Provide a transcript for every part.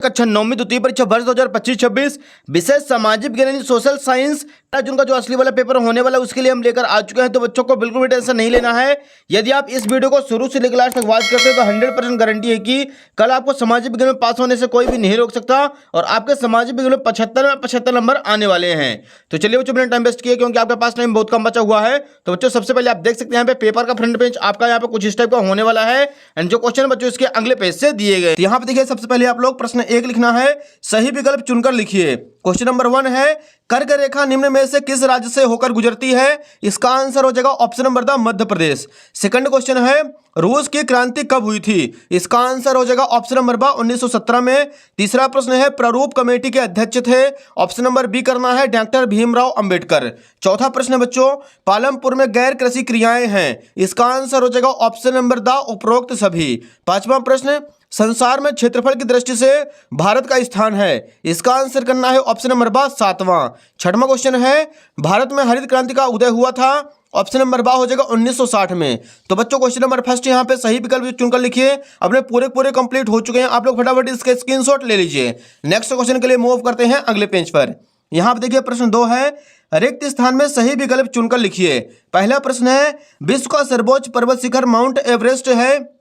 कक्षा 9वीं द्वितीय परीक्षा वर्ष 2025-26 विषय सामाजिक विज्ञान यानी सोशल साइंस जून का जो असली वाला पेपर होने वाला है उसके लिए हम लेकर आ चुके हैं। तो बच्चों को बिल्कुल भी टेंशन नहीं लेना है। यदि आप इस वीडियो को शुरू से लेकर लास्ट तक वॉच करते हैं तो 100% गारंटी है कि कल आपको सामाजिक विज्ञान में पास होने से कोई भी नहीं रोक सकता और आपके सामाजिक विज्ञान में 75 नंबर आने वाले हैं। तो चलिए बच्चों, मैंने टाइम वेस्ट किया क्योंकि आपके पास टाइम बहुत कम बचा हुआ है। तो बच्चों सबसे पहले आप देख सकते हैं यहाँ पे पेपर का फ्रंट पेज आपका यहाँ पे कुछ इस टाइप का होने वाला है एंड जो क्वेश्चन बच्चों इसके अगले पेज से दिए गए। यहाँ पे देखिए सबसे पहले आप लोग प्रश्न 1 लिखना है, सही विकल्प चुनकर लिखिए। क्वेश्चन नंबर 1 है, कर्क रेखा निम्न में से किस राज्य से होकर गुजरती है? इसका आंसर हो जाएगा option number the Madhya Pradesh. Second question है, रूस की क्रांति कब हुई थी? इसका आंसर हो जाएगा ऑप्शन नंबर ब 1917 में। तीसरा प्रश्न है, प्रारूप कमेटी के अध्यक्ष थे? ऑप्शन नंबर बी करना है डॉक्टर भीमराव अंबेडकर। चौथा प्रश्न बच्चों, पालमपुर में गैर कृषि क्रियाएं हैं? इसका आंसर हो जाएगा ऑप्शन नंबर द उपरोक्त सभी। पांचवा प्रश्न, संसार में क्षेत्रफल की दृष्टि से भारत का स्थान है? इसका आंसर करना है ऑप्शन नंबर बा 7वां। छठवां क्वेश्चन है, भारत में हरित क्रांति का उदय हुआ था? ऑप्शन नंबर बा हो जाएगा 1960 में। तो बच्चों क्वेश्चन नंबर फर्स्ट यहाँ पे सही विकल्प चुनकर लिखिए। अपने पूरे कंप्लीट हो चुके हैं, आप लोग फटाफट इसके स्क्रीनशॉट ले लीजिए। नेक्स्ट क्वेश्चन के लिए मूव करते हैं अगले पेज पर। यहाँ पे देखिए प्रश्न 2 है, रिक्त स्थान में सही विकल्प चुनकर लिखिए। पहला प्रश्न है, विश्व का सर्वोच्च पर्वत शिखर माउंट एवरेस्ट है?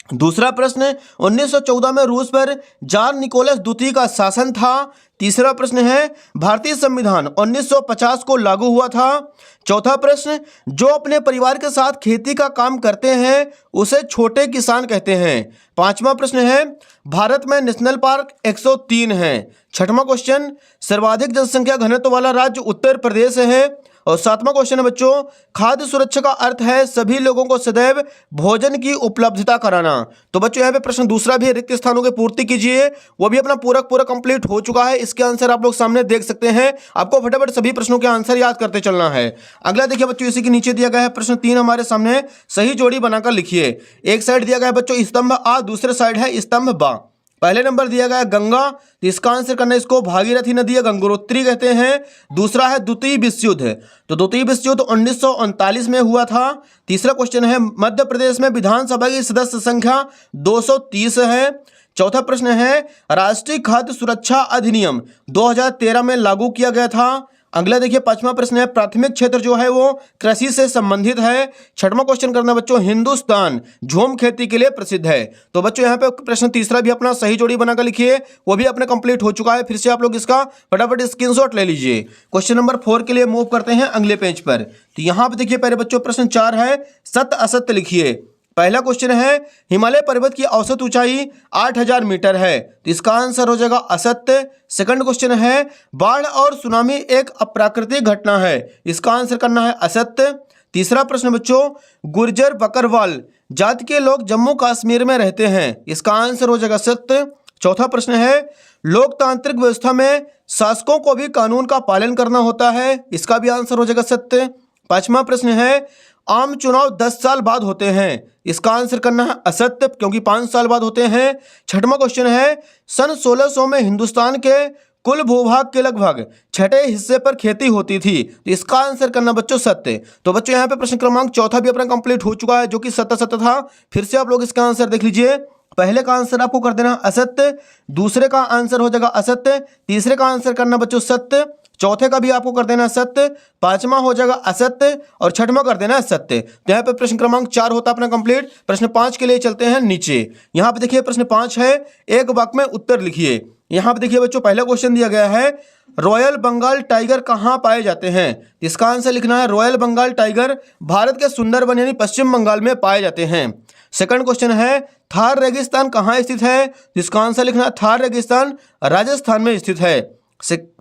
दूसरा प्रश्न, 1914 में रूस पर जार निकोलस द्वितीय का शासन था? तीसरा प्रश्न है, भारतीय संविधान 1950 को लागू हुआ था? चौथा प्रश्न, जो अपने परिवार के साथ खेती का काम करते हैं उसे छोटे किसान कहते हैं? पांचवा प्रश्न है, भारत में नेशनल पार्क 103 है? छठवां क्वेश्चन, सर्वाधिक जनसंख्या घनत्व वाला राज्य उत्तर प्रदेश है? और सातवां क्वेश्चन है बच्चों, खाद्य सुरक्षा का अर्थ है सभी लोगों को सदैव भोजन की उपलब्धता कराना। तो बच्चों यहाँ पे प्रश्न दूसरा भी, रिक्त स्थानों की पूर्ति कीजिए, वो भी अपना पूरा कंप्लीट हो चुका है। इसके आंसर आप लोग सामने देख सकते हैं। आपको फटाफट सभी प्रश्नों के आंसर याद करते चलना है। अगला देखिए बच्चों, इसी के नीचे दिया गया है प्रश्न 3 हमारे सामने, सही जोड़ी बनाकर लिखिए। एक साइड दिया गया है बच्चों स्तंभ आ, दूसरे साइड है स्तंभ बा। पहले नंबर दिया गया है गंगा, तो इसका आंसर करना है इसको भागीरथी नदी या गंगोत्री कहते हैं। दूसरा है द्वितीय विश्व युद्ध, तो द्वितीय विश्व युद्ध 1939 में हुआ था। तीसरा क्वेश्चन है, मध्य प्रदेश में विधानसभा की सदस्य संख्या 230 है। चौथा प्रश्न है, राष्ट्रीय खाद्य सुरक्षा अधिनियम 2013 में लागू किया गया था। अगला देखिए पांचवा प्रश्न है, प्राथमिक क्षेत्र जो है वो कृषि से संबंधित है। छठवां क्वेश्चन करना बच्चों, हिंदुस्तान झूम खेती के लिए प्रसिद्ध है। तो बच्चों यहाँ पे प्रश्न तीसरा भी अपना सही जोड़ी बनाकर लिखिए, वो भी अपने कंप्लीट हो चुका है। फिर से आप लोग इसका फटाफट स्क्रीनशॉट ले लीजिए। क्वेश्चन नंबर 4 के लिए मूव करते हैं अगले पेज पर। तो यहाँ पे देखिए पहले बच्चों प्रश्न 4 है, सत्य असत्य लिखिए। पहला क्वेश्चन है, हिमालय पर्वत की औसत ऊंचाई 8000 मीटर है? तो इसका आंसर हो जाएगा असत्य। सेकंड क्वेश्चन है, बाढ़ और सुनामी एक अप्राकृतिक घटना है? इसका आंसर करना है असत्य। तीसरा प्रश्न बच्चों, गुर्जर बकरवाल जाति के लोग जम्मू कश्मीर में रहते हैं? इसका आंसर हो जाएगा सत्य। चौथा प्रश्न है, लोकतांत्रिक व्यवस्था में शासकों को भी कानून का पालन करना होता है? इसका भी आंसर हो जाएगा सत्य। पांचवा प्रश्न है, आम चुनाव 10 साल बाद होते हैं? इसका आंसर करना है असत्य, क्योंकि 5 साल बाद होते हैं। छठवां क्वेश्चन है, सन 1600 में हिंदुस्तान के कुल भूभाग के लगभग 6ठे हिस्से पर खेती होती थी? तो इसका आंसर करना बच्चों सत्य। तो बच्चों यहाँ पे प्रश्न क्रमांक चौथा भी अपना कंप्लीट हो चुका है, जो कि सत्य था। फिर से आप लोग इसका आंसर देख लीजिए। पहले का आंसर आपको कर देना असत्य, दूसरे का आंसर हो जाएगा असत्य, तीसरे का आंसर करना बच्चों सत्य, चौथे का भी आपको कर देना सत्य, पांचवा हो जाएगा असत्य और छठवां कर देना सत्य। तो यहाँ पे प्रश्न क्रमांक 4 होता अपना कंप्लीट। प्रश्न 5 के लिए चलते हैं नीचे। यहाँ पे देखिए प्रश्न 5 है, एक वाक्य में उत्तर लिखिए। यहाँ पे देखिए बच्चों पहला क्वेश्चन दिया गया है, रॉयल बंगाल टाइगर कहाँ पाए जाते हैं? इसका आंसर लिखना है रॉयल बंगाल टाइगर भारत के सुंदरबन यानी पश्चिम बंगाल में पाए जाते हैं। सेकंड क्वेश्चन है, थार रेगिस्तान कहाँ स्थित है? इसका आंसर लिखना है थार रेगिस्तान राजस्थान में स्थित है।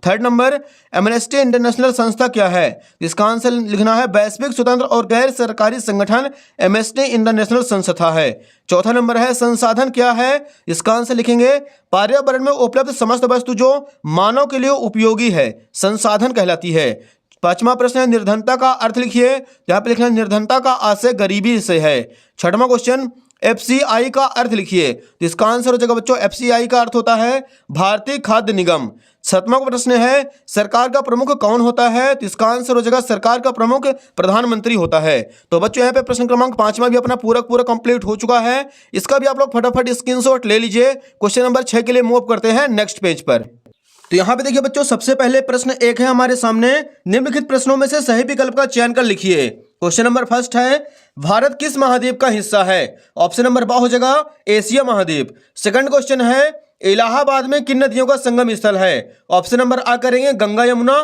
थर्ड नंबर, एमनेस्टी इंटरनेशनल संस्था क्या है? इसका आंसर लिखना है वैश्विक स्वतंत्र और गैर सरकारी संगठन एमनेस्टी इंटरनेशनल संस्था है। चौथा नंबर है, संसाधन क्या है? इसका आंसर लिखेंगे पर्यावरण में उपलब्ध समस्त वस्तु जो मानव के लिए उपयोगी है, संसाधन कहलाती है। पांचवा प्रश्न है, निर्धनता का अर्थ लिखिए। यहाँ पे लिखना है निर्धनता का आशय गरीबी से है। छठवां क्वेश्चन, FCI का अर्थ लिखिए। तो इसका आंसर हो जाएगा बच्चों FCI का अर्थ होता है भारतीय खाद्य निगम। 7वां प्रश्न है सरकार का प्रमुख कौन होता है? तो इसका आंसर हो जाएगा सरकार का प्रमुख प्रधानमंत्री होता है। तो बच्चों यहाँ पे प्रश्न क्रमांक 5वां भी अपना पूरा कंप्लीट हो चुका है। इसका भी आप लोग फटाफट स्क्रीनशॉट ले लीजिए। क्वेश्चन नंबर 6 के लिए मूव करते हैं नेक्स्ट पेज पर। तो यहाँ पे देखिए बच्चों, सबसे पहले प्रश्न 1 है हमारे सामने। निम्नलिखित प्रश्नों में से सही विकल्प का चयन कर लिखिए। क्वेश्चन नंबर फर्स्ट है भारत किस महाद्वीप का हिस्सा है? ऑप्शन नंबर बा हो जाएगा एशिया महाद्वीप। सेकंड क्वेश्चन है इलाहाबाद में किन नदियों का संगम स्थल है? ऑप्शन नंबर आ करेंगे गंगा यमुना।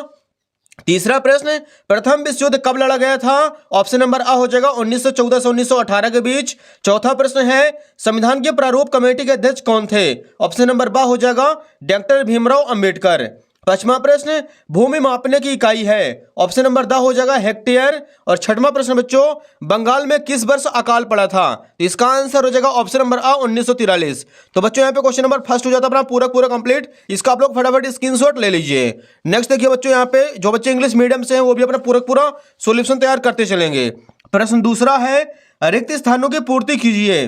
तीसरा प्रश्न प्रथम विश्व युद्ध कब लड़ा गया था? ऑप्शन नंबर आ हो जाएगा 1914 से 1918 के बीच। चौथा प्रश्न है संविधान के प्रारूप कमेटी के अध्यक्ष कौन थे? ऑप्शन नंबर बा हो जाएगा डॉक्टर भीमराव अंबेडकर। पांचवा प्रश्न भूमि मापने की इकाई है? ऑप्शन नंबर दा हो जाएगा हेक्टेयर। और छठवां प्रश्न बच्चों बंगाल में किस वर्ष अकाल पड़ा था? इसका आंसर हो जाएगा ऑप्शन नंबर आ 1943। तो बच्चों यहाँ पे क्वेश्चन नंबर फर्स्ट हो जाता है अपना पूरा कंप्लीट। इसका आप लोग फटाफट स्क्रीनशॉट ले लीजिए। नेक्स्ट देखिए बच्चों, यहाँ पे जो बच्चे इंग्लिश मीडियम से हैं वो भी अपना पूरा सोल्यूशन तैयार करते चलेंगे। प्रश्न दूसरा है रिक्त स्थानों की पूर्ति कीजिए।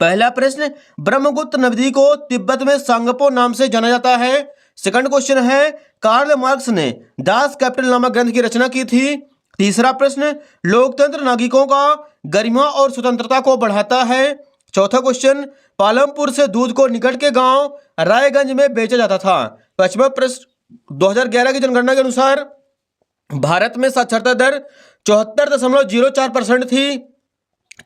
पहला प्रश्न ब्रह्मगुप्त नदी को तिब्बत में सांगपो नाम से जाना जाता है। सेकंड क्वेश्चन है कार्ल मार्क्स ने दास कैपिटल नामक ग्रंथ की रचना की थी। तीसरा प्रश्न लोकतंत्र नागरिकों का गरिमा और स्वतंत्रता को बढ़ाता है। चौथा क्वेश्चन पालमपुर से दूध को निकट के गांव रायगंज में बेचा जाता था। पांचवा प्रश्न 2011 की जनगणना के अनुसार भारत में साक्षरता दर 74.04% थी।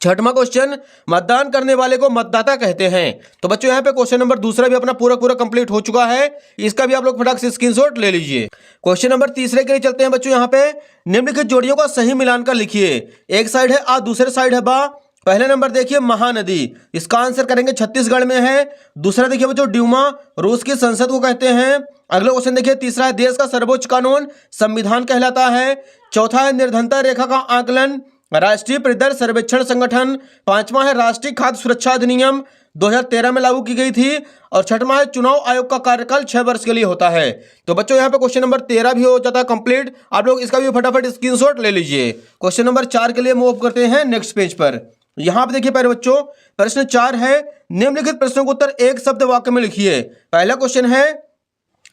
छठवां क्वेश्चन मतदान करने वाले को मतदाता कहते हैं। तो बच्चों यहाँ पे क्वेश्चन नंबर दूसरा भी अपना पूरा कंप्लीट हो चुका है। इसका भी आप लोग फटाक से स्क्रीनशॉट ले लीजिए। क्वेश्चन नंबर तीसरे के लिए चलते हैं बच्चों। यहाँ पे निम्नलिखित जोड़ियों का सही मिलान कर लिखिए। एक साइड है आ, दूसरे साइड है बा। पहले नंबर देखिए महानदी, इसका आंसर करेंगे छत्तीसगढ़ में है। दूसरा देखिए बच्चों ड्यूमा रूस की संसद को कहते हैं। अगला क्वेश्चन देखिए तीसरा है देश का सर्वोच्च कानून संविधान कहलाता है। चौथा है निर्धनता रेखा का आकलन राष्ट्रीय प्रतिदर सर्वेक्षण संगठन। पांचवा है राष्ट्रीय खाद्य सुरक्षा अधिनियम 2013 में लागू की गई थी। और छठवां है चुनाव आयोग का कार्यकाल 6 वर्ष के लिए होता है। तो बच्चों यहाँ पे क्वेश्चन नंबर 13 भी हो जाता है कंप्लीट। आप लोग इसका भी फटाफट स्क्रीनशॉट ले लीजिए। क्वेश्चन नंबर 4 के लिए मूव करते हैं नेक्स्ट पेज पर। यहाँ पे देखिए पहले बच्चों प्रश्न 4 है निम्नलिखित प्रश्नों का उत्तर एक शब्द वाक्य में लिखिए। पहला क्वेश्चन है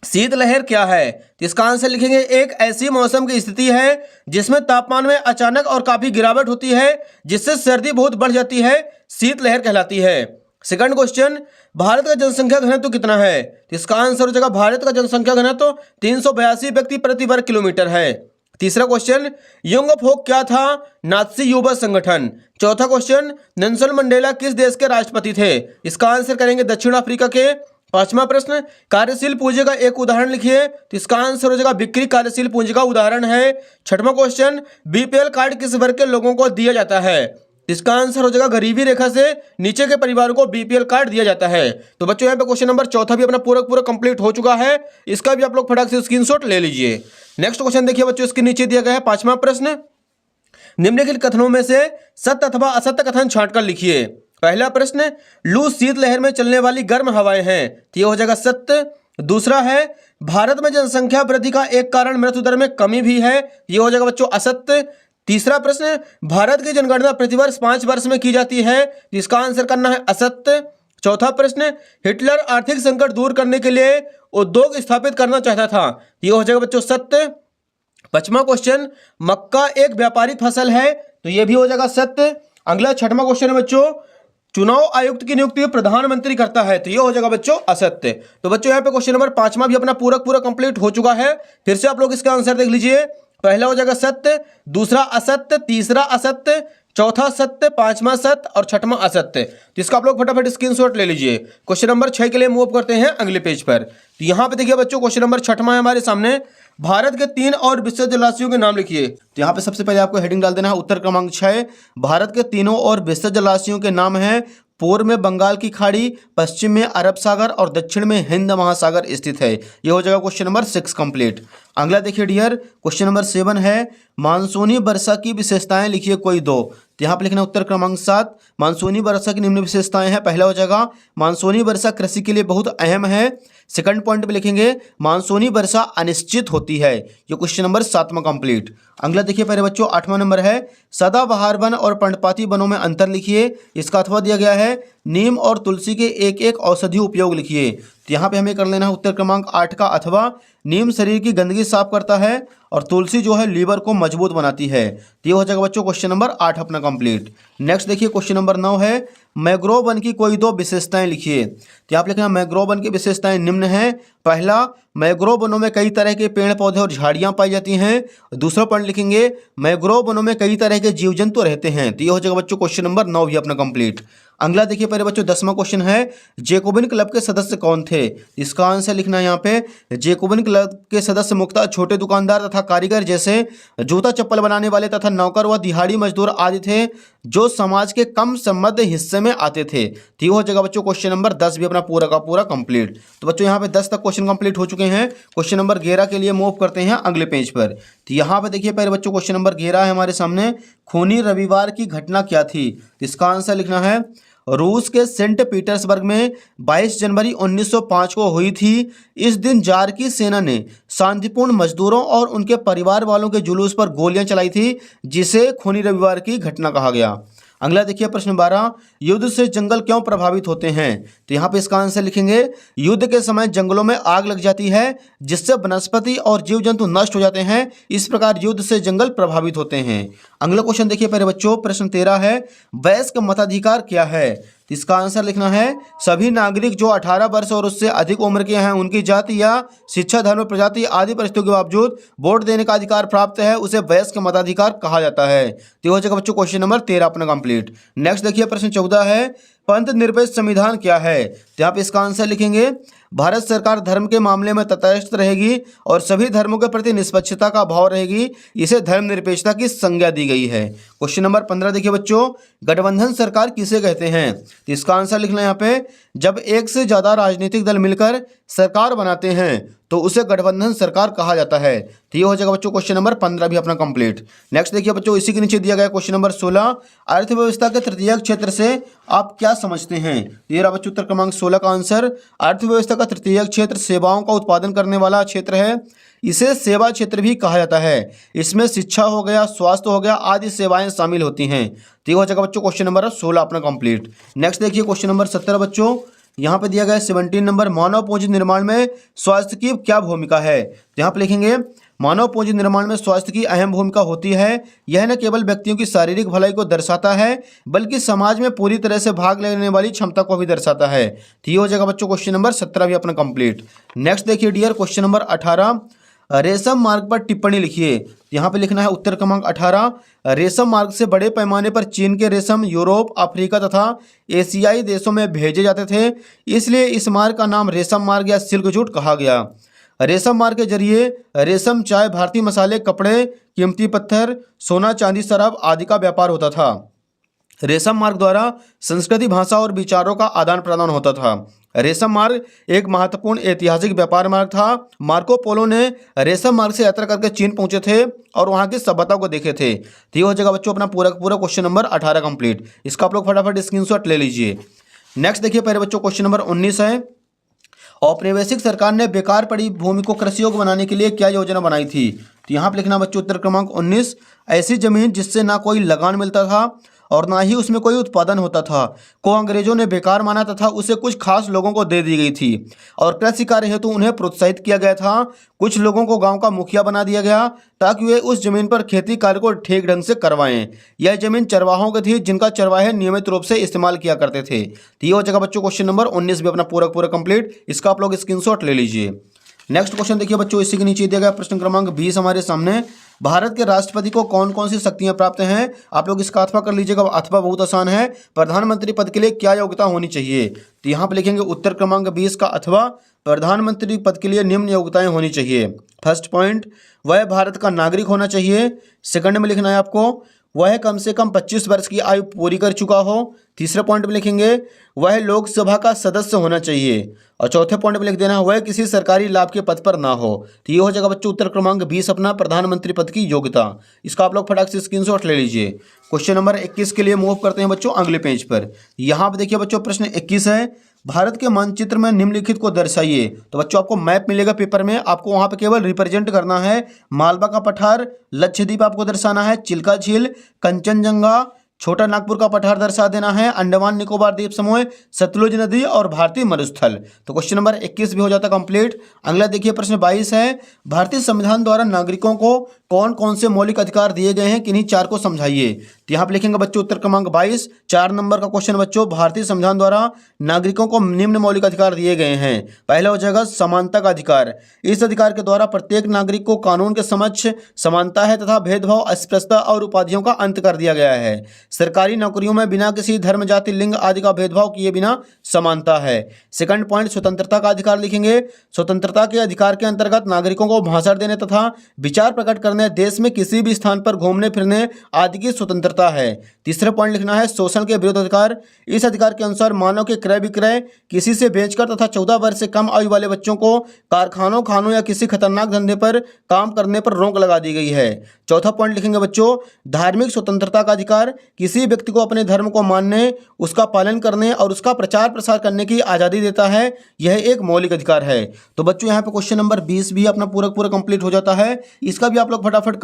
शीतलहर क्या है? तो इसका आंसर लिखेंगे एक ऐसी मौसम की स्थिति है जिसमें तापमान में अचानक और काफी गिरावट होती है जिससे सर्दी बहुत बढ़ जाती है, शीतलहर कहलाती है। सेकंड क्वेश्चन भारत का जनसंख्या घनत्व कितना है? तो इसका आंसर हो जाएगा भारत का जनसंख्या घनत्व 382 व्यक्ति प्रति वर्ग किलोमीटर है। तीसरा क्वेश्चन युंगफोक क्या था? नात्सी युवा संगठन। चौथा क्वेश्चन नेल्सन मंडेला किस देश के राष्ट्रपति थे? इसका आंसर करेंगे दक्षिण अफ्रीका के। पांचवा प्रश्न कार्यशील पूंजी का एक उदाहरण लिखिए। तो इसका आंसर हो जाएगा बिक्री कार्यशील पूंजी का उदाहरण है। छठवां क्वेश्चन बीपीएल कार्ड किस वर्ग के लोगों को दिया जाता है? इसका आंसर हो जाएगा गरीबी रेखा से नीचे के परिवारों को बीपीएल कार्ड दिया जाता है। तो बच्चों यहाँ पे क्वेश्चन नंबर चौथा भी अपना पूरा कंप्लीट हो चुका है। इसका भी आप लोग फटाक से स्क्रीनशॉट ले लीजिए। नेक्स्ट क्वेश्चन देखिए बच्चों, इसके नीचे दिया गया है पांचवा प्रश्न निम्नलिखित कथनों में से सत्य अथवा असत्य कथन छांटकर लिखिए। पहला प्रश्न लू शीतलहर में चलने वाली गर्म हवाएं हैं, तो ये हो जाएगा सत्य। दूसरा है भारत में जनसंख्या वृद्धि का एक कारण मृत्यु दर में कमी भी है, ये हो जाएगा बच्चों असत्य। तीसरा प्रश्न भारत की जनगणना प्रतिवर्ष 5 वर्ष में की जाती है, तो इसका आंसर करना है असत्य। चौथा प्रश्न हिटलर आर्थिक संकट दूर करने के लिए उद्योग स्थापित करना चाहता था, ये हो जाएगा बच्चों सत्य। पांचवा क्वेश्चन मक्का एक व्यापारिक फसल है, तो ये भी हो जाएगा सत्य। अगला छठवां क्वेश्चन है बच्चों चुनाव आयुक्त की नियुक्ति प्रधानमंत्री करता है, तो ये हो जाएगा बच्चों असत्य। तो बच्चों यहाँ पे क्वेश्चन नंबर 5वां भी अपना पूरा कंप्लीट हो चुका है। फिर से आप लोग इसका आंसर देख लीजिए। पहला हो जाएगा सत्य, दूसरा असत्य, तीसरा असत्य, चौथा सत्य, पांचवा सत्य और छठवां असत्य। तो इसका आप लोग फटाफट स्क्रीनशॉट ले लीजिए। क्वेश्चन नंबर 6 के लिए मूव करते हैं अगले पेज पर। तो यहाँ पे देखिए बच्चों क्वेश्चन नंबर 6वां है हमारे सामने। भारत के 3 और विशेष जलाशयों के नाम लिखिए। तो यहाँ पे सबसे पहले आपको हेडिंग डाल देना है उत्तर क्रमांक 6। भारत के 3 और विशेष जलाशयों के नाम है पूर्व में बंगाल की खाड़ी, पश्चिम में अरब सागर और दक्षिण में हिंद महासागर स्थित है। ये हो जाएगा क्वेश्चन नंबर 6 कंप्लीट। अगला देखिए डियर क्वेश्चन नंबर 7 है मानसूनी वर्षा की विशेषताएं लिखिए कोई दो। तो यहाँ पे लिखना उत्तर क्रमांक 7। मानसूनी वर्षा की निम्न विशेषताएं हैं। पहला हो जाएगा मानसूनी वर्षा कृषि के लिए बहुत अहम है। सेकंड पॉइंट में लिखेंगे मानसूनी वर्षा अनिश्चित होती है। ये क्वेश्चन नंबर 7वां कंप्लीट। अगला देखिए प्यारे बच्चों 8वां नंबर है सदाबहार वन और पर्णपाती वनों में अंतर लिखिए। इसका अथवा दिया गया है नीम और तुलसी के एक एक औषधि उपयोग लिखिए। तो यहाँ पे हमें कर लेना है उत्तर क्रमांक 8 का अथवा। नीम शरीर की गंदगी साफ करता है और तुलसी जो है लीवर को मजबूत बनाती है। तो ये हो जाएगा बच्चों क्वेश्चन नंबर 8 अपना कंप्लीट। नेक्स्ट देखिए क्वेश्चन नंबर 9 है मैंग्रोव वन की कोई 2 विशेषताएं लिखिए। तो यहाँ पे लिखना मैंग्रोव वन की विशेषताएं निम्न है। पहला, मैंग्रोव वनों में कई तरह के पेड़ पौधे और झाड़ियां पाई जाती हैं। दूसरा पॉइंट लिखेंगे मैंग्रोव वनों में कई तरह के जीव जंतु रहते हैं। तो ये हो जाएगा बच्चों क्वेश्चन नंबर 9 भी अपना कंप्लीट। अगला देखिए पहले बच्चों 10वां क्वेश्चन है जेकोबिन क्लब के सदस्य कौन थे। इसका आंसर लिखना है यहाँ पे जेकोबिन क्लब के सदस्य मुख्यतः छोटे दुकानदार तथा कारीगर जैसे जूता चप्पल बनाने वाले तथा नौकर व दिहाड़ी मजदूर आदि थे जो समाज के कम समृद्ध हिस्से में आते थे। तो ये हो जाएगा बच्चों क्वेश्चन नंबर 10 भी अपना पूरा का पूरा कंप्लीट। तो बच्चों यहाँ पे 10 तक क्वेश्चन कंप्लीट हो चुके हैं। क्वेश्चन नंबर 11 के लिए मूव करते हैं अगले पेज पर। तो यहाँ पे देखिए पहले बच्चों क्वेश्चन नंबर 11 है हमारे सामने खूनी रविवार की घटना क्या थी। इसका आंसर लिखना है रूस के सेंट पीटर्सबर्ग में 22 जनवरी 1905 को हुई थी। इस दिन जार की सेना ने शांतिपूर्ण मजदूरों और उनके परिवार वालों के जुलूस पर गोलियां चलाई थी जिसे खूनी रविवार की घटना कहा गया। अगला देखिए प्रश्न 12 युद्ध से जंगल क्यों प्रभावित होते हैं। तो यहाँ पे इसका आंसर लिखेंगे युद्ध के समय जंगलों में आग लग जाती है जिससे वनस्पति और जीव जंतु नष्ट हो जाते हैं। इस प्रकार युद्ध से जंगल प्रभावित होते हैं। अगला क्वेश्चन देखिए पहले बच्चों प्रश्न 13 है वयस्क मताधिकार क्या है। इसका आंसर लिखना है सभी नागरिक जो 18 वर्ष और उससे अधिक उम्र के हैं उनकी जाति या शिक्षा धर्म प्रजाति आदि परिस्थितियों के बावजूद वोट देने का अधिकार प्राप्त है उसे वयस्क मताधिकार कहा जाता है। तो हो जाएगा बच्चों क्वेश्चन नंबर 13 अपना कंप्लीट। नेक्स्ट देखिए प्रश्न 14 है पंथ निरपेक्ष संविधान क्या है। तो यहाँ पे इसका आंसर लिखेंगे भारत सरकार धर्म के मामले में तटस्थ रहेगी और सभी धर्मों के प्रति निष्पक्षता का भाव रहेगी। इसे धर्मनिरपेक्षता की संज्ञा दी गई है। क्वेश्चन नंबर 15 देखिए बच्चों गठबंधन सरकार किसे कहते हैं। तो इसका आंसर लिखना है यहाँ पे जब एक से ज़्यादा राजनीतिक दल मिलकर सरकार बनाते हैं तो उसे गठबंधन सरकार कहा जाता है। तो ये हो जाएगा बच्चों क्वेश्चन नंबर 15 भी अपना कंप्लीट। नेक्स्ट देखिए बच्चों इसी के नीचे दिया गया क्वेश्चन नंबर 16 अर्थव्यवस्था के तृतीयक क्षेत्र से आप क्या समझते हैं। ये रहा बच्चों उत्तर क्रमांक 16 का आंसर। अर्थव्यवस्था का तृतीयक क्षेत्र सेवाओं का उत्पादन करने वाला क्षेत्र है। इसे सेवा क्षेत्र भी कहा जाता है। इसमें शिक्षा हो गया स्वास्थ्य हो गया आदि सेवाएं शामिल होती हैं। तो ये हो जाएगा बच्चों क्वेश्चन नंबर 16 अपना कंप्लीट। नेक्स्ट देखिए क्वेश्चन नंबर 17 बच्चों यहाँ पे दिया गया 17 नंबर मानव पूंजी निर्माण में स्वास्थ्य की क्या भूमिका है। तो यहाँ पे लिखेंगे मानव पूंजी निर्माण में स्वास्थ्य की अहम भूमिका होती है। यह न केवल व्यक्तियों की शारीरिक भलाई को दर्शाता है बल्कि समाज में पूरी तरह से भाग लेने वाली क्षमता को भी दर्शाता है। तो ये हो जाएगा बच्चों क्वेश्चन नंबर 17 भी अपना कंप्लीट। नेक्स्ट देखिए डियर क्वेश्चन नंबर 18 रेशम मार्ग पर टिप्पणी लिखिए। यहाँ पे लिखना है उत्तर क्रमांक 18 रेशम मार्ग से बड़े पैमाने पर चीन के रेशम यूरोप अफ्रीका तथा एशियाई देशों में भेजे जाते थे इसलिए इस मार्ग का नाम रेशम मार्ग या सिल्क रूट कहा गया। रेशम मार्ग के जरिए रेशम चाय भारतीय मसाले कपड़े कीमती पत्थर सोना चांदी शराब आदि का व्यापार होता था। रेशम मार्ग द्वारा संस्कृति भाषा और विचारों का आदान प्रदान होता था। रेशम मार्ग एक महत्वपूर्ण ऐतिहासिक व्यापार मार्ग था। मार्को पोलो ने रेशम मार्ग से यात्रा करके चीन पहुंचे थे और वहां की सभ्यता को देखे थे। तो ये हो जाएगा बच्चों अपना पूरा पूरा क्वेश्चन नंबर 18 कंप्लीट। इसका आप लोग फटाफट स्क्रीनशॉट ले लीजिए। नेक्स्ट देखिए पहले बच्चों क्वेश्चन नंबर 19 है औपनिवेशिक सरकार ने बेकार पड़ी भूमि को कृषि योग्य बनाने के लिए क्या योजना बनाई थी। तो यहाँ पे लिखना बच्चों उत्तर क्रमांक 19 ऐसी जमीन जिससे ना कोई लगान मिलता था और ना ही उसमें कोई उत्पादन होता था को अंग्रेजों ने बेकार माना तथा उसे कुछ खास लोगों को दे दी गई थी और कृषि कार्य हेतु उन्हें प्रोत्साहित किया गया था। कुछ लोगों को गांव का मुखिया बना दिया गया ताकि वे उस जमीन पर खेती कार्य को ठीक ढंग से करवाएं। यह जमीन चरवाहों की थी जिनका चरवाहे नियमित रूप से इस्तेमाल किया करते थे। तो ये हो जाएगा बच्चों क्वेश्चन नंबर 19 भी अपना पूरा पूरा कंप्लीट। इसका आप लोग स्क्रीनशॉट ले लीजिए। नेक्स्ट क्वेश्चन देखिए बच्चों इसी के नीचे दिया गया प्रश्न क्रमांक 20 हमारे सामने भारत के राष्ट्रपति को कौन कौन सी शक्तियां प्राप्त हैं। आप लोग इसका अथवा कर लीजिएगा। अथवा बहुत आसान है। प्रधानमंत्री पद के लिए क्या योग्यता होनी चाहिए। तो यहाँ पे लिखेंगे उत्तर क्रमांक 20 का अथवा प्रधानमंत्री पद के लिए निम्न योग्यताएं होनी चाहिए। फर्स्ट पॉइंट वह भारत का नागरिक होना चाहिए। सेकंड में लिखना है आपको वह कम से कम 25 वर्ष की आयु पूरी कर चुका हो। तीसरे पॉइंट में लिखेंगे वह लोकसभा का सदस्य होना चाहिए और चौथे पॉइंट में लिख देना वह किसी सरकारी लाभ के पद पर ना हो। तो ये हो जाएगा बच्चों उत्तर क्रमांक 20 अपना प्रधानमंत्री पद की योग्यता। इसका आप लोग फटाक से स्क्रीनशॉट ले लीजिए। क्वेश्चन नंबर 21 के लिए मूव करते हैं बच्चों अगले पेज पर। यहाँ पे देखिए बच्चों प्रश्न 21 है भारत के मानचित्र में निम्नलिखित को दर्शाइए। तो बच्चों आपको मैप मिलेगा पेपर में, आपको वहां पे केवल रिप्रेजेंट करना है। मालवा का पठार, लक्षद्वीप आपको दर्शाना है, चिल्का झील, कंचनजंगा, छोटा नागपुर का पठार दर्शा देना है, अंडमान निकोबार द्वीप समूह, सतलुज नदी और भारतीय मरुस्थल। तो क्वेश्चन नंबर 21 भी हो जाता कंप्लीट। अगला देखिए प्रश्न 22 है, भारतीय संविधान द्वारा नागरिकों को कौन कौन से मौलिक अधिकार दिए गए हैं, किन्हीं चार को समझाइए। तो यहाँ पे लिखेंगे बच्चों उत्तर क्रमांक 22, 4 नंबर का क्वेश्चन बच्चों। भारतीय संविधान द्वारा नागरिकों को निम्न मौलिक अधिकार दिए गए हैं। पहला हो जाएगा समानता का अधिकार। इस अधिकार के द्वारा प्रत्येक नागरिक को कानून के समक्ष समानता है तथा भेदभाव, अस्पृश्यता और उपाधियों का अंत कर दिया गया है। सरकारी नौकरियों में बिना किसी धर्म, जाति, लिंग आदि का भेदभाव किए बिना समानता है। सेकंड पॉइंट स्वतंत्रता का अधिकार लिखेंगे। स्वतंत्रता के अधिकार के अंतर्गत नागरिकों को भाषण देने तथा विचार प्रकट करने, देश में किसी भी स्थान पर घूमने फिरने आदि की स्वतंत्रता है। तीसरा पॉइंट लिखना है शोषण के विरुद्ध अधिकार। इस अधिकार के अनुसार मानव के क्रय विक्रय, किसी से बेचकर तथा 14 वर्ष से कम आयु वाले बच्चों को कारखानों, खानों या किसी खतरनाक धंधे पर काम करने पर रोक लगा दी गई है। चौथा पॉइंट लिखेंगे बच्चों धार्मिक स्वतंत्रता का अधिकार। किसी व्यक्ति को अपने धर्म को मानने, उसका पालन करने और उसका प्रचार प्रसार करने की आज़ादी देता है। यह एक मौलिक अधिकार है। तो बच्चों यहाँ पे क्वेश्चन नंबर 20 भी अपना पूरा कंप्लीट हो जाता है। इसका भी आप लोग फटाफट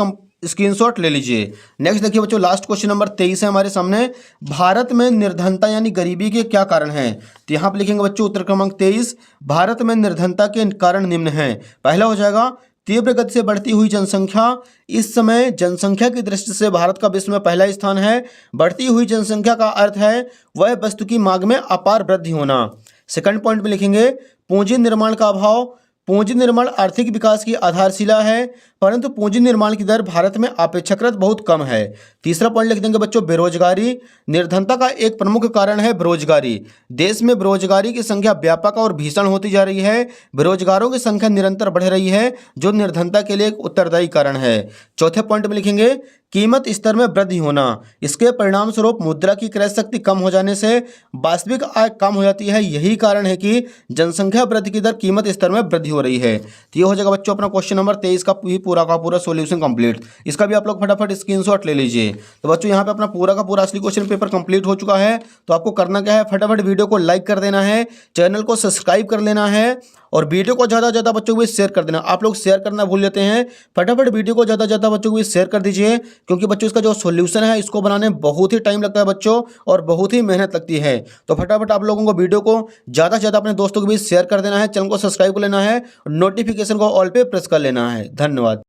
स्क्रीनशॉट ले लीजिए। नेक्स्ट देखिए बच्चों लास्ट क्वेश्चन नंबर 23 है हमारे सामने। भारत में निर्धनता यानी गरीबी के क्या कारण हैं। तो यहाँ पे लिखेंगे बच्चों उत्तर क्रमांक 23, भारत में निर्धनता के कारण निम्न हैं। पहला हो जाएगा तीव्र गति से बढ़ती हुई जनसंख्या। इस समय जनसंख्या की दृष्टि से भारत का विश्व में पहला स्थान है। बढ़ती हुई जनसंख्या का अर्थ है वह वस्तु की मांग में अपार वृद्धि होना। सेकंड पॉइंट में लिखेंगे पूंजी निर्माण का अभाव। पूंजी निर्माण आर्थिक विकास की आधारशिला है, परंतु पूंजी निर्माण की दर भारत में अपेक्षाकृत बहुत कम है। तीसरा पॉइंट लिख देंगे बच्चों बेरोजगारी। निर्धनता का एक प्रमुख कारण है बेरोजगारी। देश में बेरोजगारी की संख्या व्यापक और भीषण होती जा रही है। बेरोजगारों की संख्या निरंतर बढ़ रही है, जो निर्धनता के लिए एक उत्तरदायी कारण है। चौथे पॉइंट में लिखेंगे कीमत स्तर में वृद्धि होना। इसके परिणाम स्वरूप मुद्रा की क्रय शक्ति कम हो जाने से वास्तविक आय कम हो जाती है। यही कारण है कि जनसंख्या वृद्धि की दर कीमत स्तर में वृद्धि हो रही है। तो ये हो जाएगा बच्चों अपना क्वेश्चन नंबर 23 का पूरा सॉल्यूशन कंप्लीट। इसका भी आप लोग फटाफट स्क्रीनशॉट ले लीजिए। तो बच्चों यहाँ पे अपना पूरा असली क्वेश्चन पेपर कंप्लीट हो चुका है। तो आपको करना क्या है, फटाफट वीडियो को लाइक कर देना है, चैनल को सब्सक्राइब कर लेना है और वीडियो को ज़्यादा से ज़्यादा बच्चों को शेयर कर देना। आप लोग शेयर करना भूल जाते हैं, फटाफट वीडियो को ज़्यादा से ज़्यादा बच्चों को शेयर कर दीजिए, क्योंकि बच्चों इसका जो सॉल्यूशन है इसको बनाने में बहुत ही टाइम लगता है बच्चों और बहुत ही मेहनत लगती है। तो फटाफट आप लोगों को वीडियो को ज़्यादा से ज़्यादा अपने दोस्तों के बीच शेयर कर देना है, चैनल को सब्सक्राइब कर लेना है, नोटिफिकेशन को ऑल पे प्रेस कर लेना है। धन्यवाद।